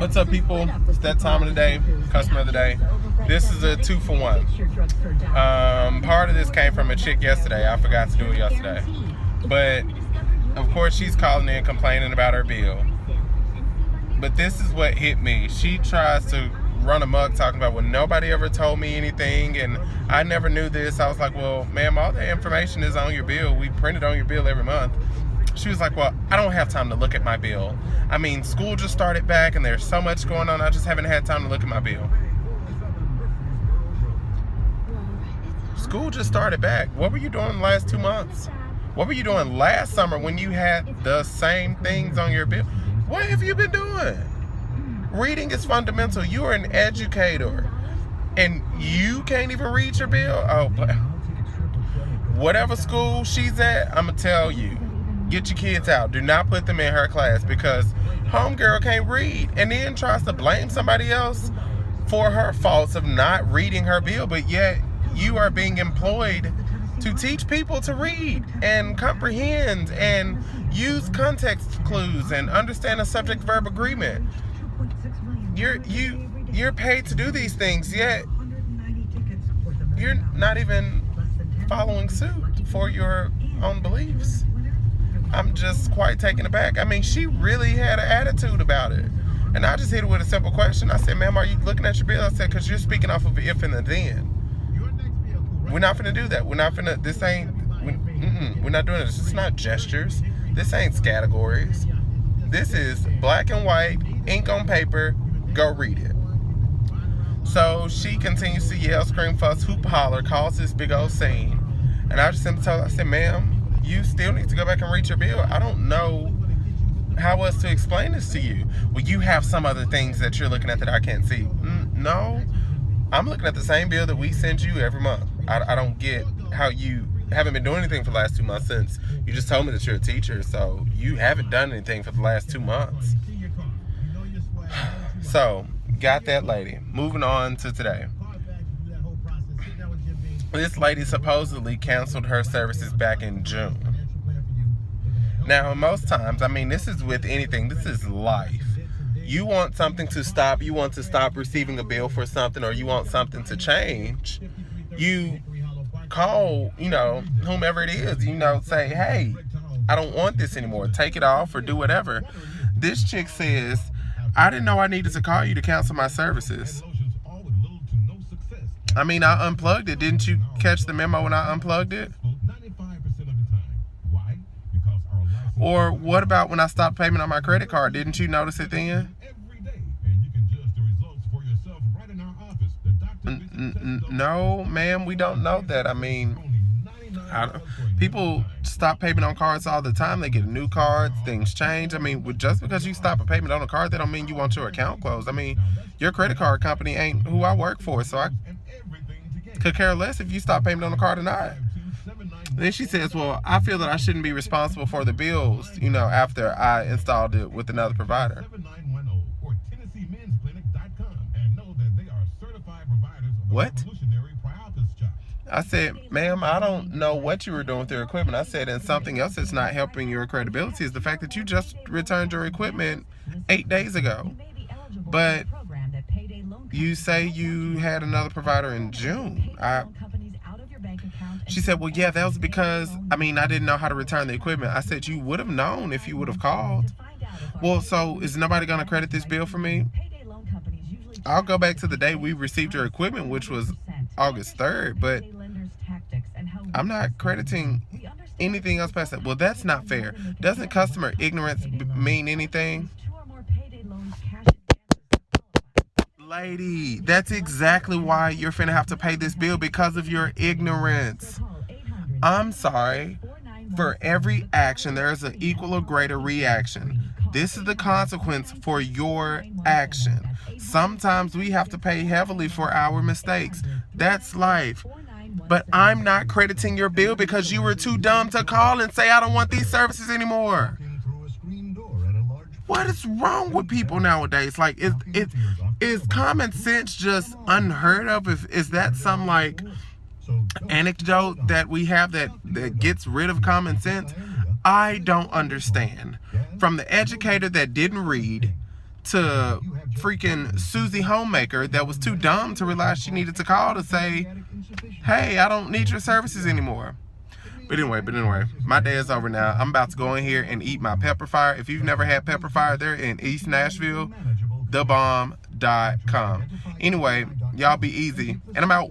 What's up, people? It's that time of the day, customer of the day. This is a 2-for-1. Part of this came from a chick yesterday. I forgot to do it yesterday. But, of course, she's calling in complaining about her bill. But this is what hit me. She tries to run amok talking about, well, nobody ever told me anything, and I never knew this. I was like, well, ma'am, all the information is on your bill. We print it on your bill every month. She was like, well, I don't have time to look at my bill. I mean, school just started back and there's so much going on. I just haven't had time to look at my bill. School just started back. What were you doing the last 2 months? What were you doing last summer when you had the same things on your bill? What have you been doing? Reading is fundamental. You are an educator and you can't even read your bill? Oh, but whatever school she's at, I'm going to tell you. Get your kids out. Do not put them in her class because homegirl can't read and then tries to blame somebody else for her faults of not reading her bill, but yet you are being employed to teach people to read and comprehend and use context clues and understand a subject-verb agreement. You're paid to do these things, yet you're not even following suit for your own beliefs. I'm just quite taken aback. I mean, she really had an attitude about it. And I just hit her with a simple question. I said, ma'am, are you looking at your bill? I said, because you're speaking off of if and the then. We're not finna do that. We're not finna, we're not doing this. It's not gestures. This ain't categories. This is black and white, ink on paper, go read it. So she continues to yell, scream, fuss, hoop, holler, cause this big old scene. And I just simply told her, I said, ma'am, you still need to go back and read your bill. I don't know how else to explain this to you. Well, you have some other things that you're looking at that I can't see. No, I'm looking at the same bill that we send you every month. I don't get how you haven't been doing anything for the last 2 months since you just told me that you're a teacher. So you haven't done anything for the last 2 months. So, got that lady. Moving on to today. This lady supposedly canceled her services back in June. Now, most times, I mean, this is with anything. This is life. You want something to stop. You want to stop receiving a bill for something, or you want something to change. You call, whomever it is, say, hey, I don't want this anymore. Take it off or do whatever. This chick says, I didn't know I needed to call you to cancel my services. I mean, I unplugged it. Didn't you catch the memo when I unplugged it? Or what about when I stopped payment on my credit card? Didn't you notice it then? No, ma'am, we don't know that. I mean, people stop payment on cards all the time. They get new cards, things change. I mean, just because you stop a payment on a card, that don't mean you want your account closed. I mean, your credit card company ain't who I work for, so I could care less if you stop payment on the card or not. Then she says, well, I feel that I shouldn't be responsible for the bills, after I installed it with another provider. What? I said, ma'am, I don't know what you were doing with your equipment. I said, and something else that's not helping your credibility is the fact that you just returned your equipment 8 days ago. But you say you had another provider in June. She said, well, yeah, that was because, I didn't know how to return the equipment. I said, you would have known if you would have called. Well, so is nobody going to credit this bill for me? I'll go back to the day we received your equipment, which was August 3rd, but I'm not crediting anything else past that. Well, that's not fair. Doesn't customer ignorance mean anything? Lady, that's exactly why you're finna have to pay this bill, because of your ignorance. I'm sorry. For every action, there is an equal or greater reaction. This is the consequence for your action. Sometimes we have to pay heavily for our mistakes. That's life. But I'm not crediting your bill because you were too dumb to call and say, I don't want these services anymore. What is wrong with people nowadays? Like, is common sense just unheard of? Is that some anecdote that we have that gets rid of common sense? I don't understand. From the educator that didn't read to freaking Susie Homemaker that was too dumb to realize she needed to call to say, hey, I don't need your services anymore. But anyway, my day is over now. I'm about to go in here and eat my pepper fire. If you've never had pepper fire, they're in East Nashville, thebomb.com. Anyway, y'all be easy. And I'm out.